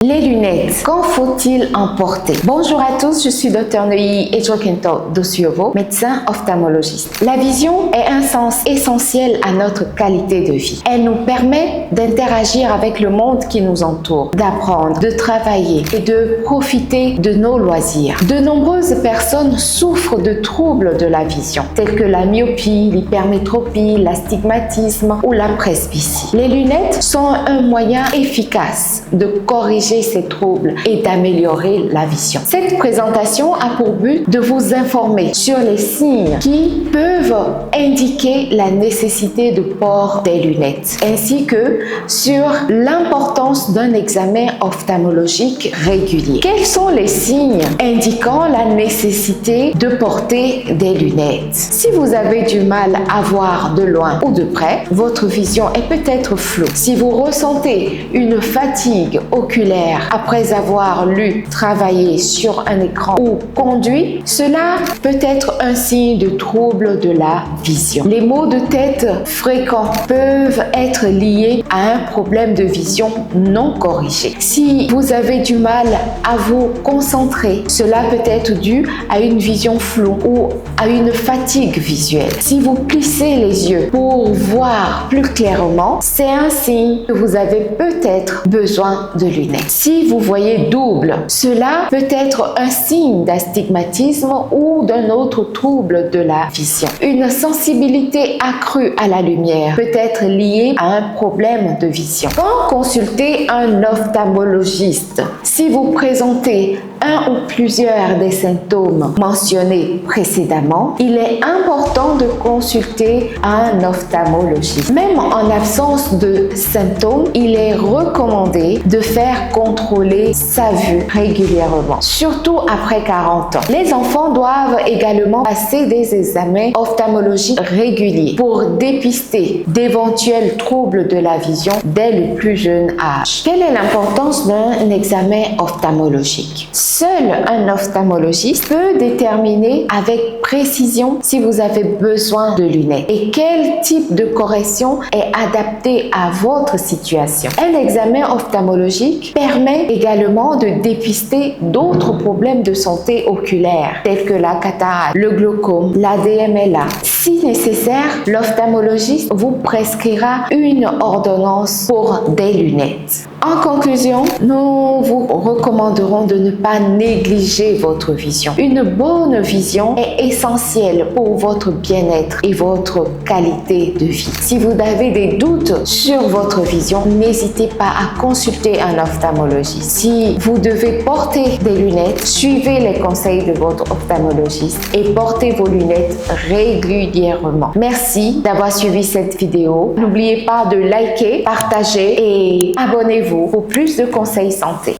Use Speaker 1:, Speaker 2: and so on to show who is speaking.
Speaker 1: Les lunettes, quand faut-il en porter? Bonjour à tous, je suis Dr Neuilly Edjokento Dosuovo, médecin ophtalmologiste. La vision est un sens essentiel à notre qualité de vie. Elle nous permet d'interagir avec le monde qui nous entoure, d'apprendre, de travailler et de profiter de nos loisirs. De nombreuses personnes souffrent de troubles de la vision, tels que la myopie, l'hypermétropie, l'astigmatisme ou la presbytie. Les lunettes sont un moyen efficace de corriger ces troubles et d'améliorer la vision. Cette présentation a pour but de vous informer sur les signes qui peuvent indiquer la nécessité de port des lunettes, ainsi que sur l'importance d'un examen ophtalmologique régulier. Quels sont les signes indiquant la nécessité de porter des lunettes? Si vous avez du mal à voir de loin ou de près, votre vision est peut-être floue. Si vous ressentez une fatigue oculaire après avoir lu, travaillé sur un écran ou conduit, cela peut être un signe de trouble de la vision. Les maux de tête fréquents peuvent être liés à un problème de vision non corrigé. Si vous avez du mal à vous concentrer, cela peut être dû à une vision floue ou à une fatigue visuelle. Si vous plissez les yeux pour voir plus clairement, c'est un signe que vous avez peut-être besoin de lunettes. Si vous voyez double, cela peut être un signe d'astigmatisme ou d'un autre trouble de la vision. Une sensibilité accrue à la lumière peut être liée à un problème de vision. Quand consultez un ophtalmologiste, si vous présentez un ou plusieurs des symptômes mentionnés précédemment, il est important de consulter un ophtalmologiste. Même en absence de symptômes, il est recommandé de faire contrôler sa vue régulièrement, surtout après 40 ans. Les enfants doivent également passer des examens ophtalmologiques réguliers pour dépister d'éventuels troubles de la vision dès le plus jeune âge. Quelle est l'importance d'un examen ophtalmologique? Seul un ophtalmologiste peut déterminer avec précision si vous avez besoin de lunettes et quel type de correction est adapté à votre situation. Un examen ophtalmologique permet également de dépister d'autres problèmes de santé oculaire tels que la cataracte, le glaucome, la DMLA. Si nécessaire, l'ophtalmologiste vous prescrira une ordonnance pour des lunettes. En conclusion, nous vous recommanderons de ne pas négliger votre vision. Une bonne vision est essentielle pour votre bien-être et votre qualité de vie. Si vous avez des doutes sur votre vision, n'hésitez pas à consulter un ophtalmologiste. Si vous devez porter des lunettes, suivez les conseils de votre ophtalmologiste et portez vos lunettes régulièrement. Merci d'avoir suivi cette vidéo. N'oubliez pas de liker, partager et abonnez-vous pour plus de conseils santé.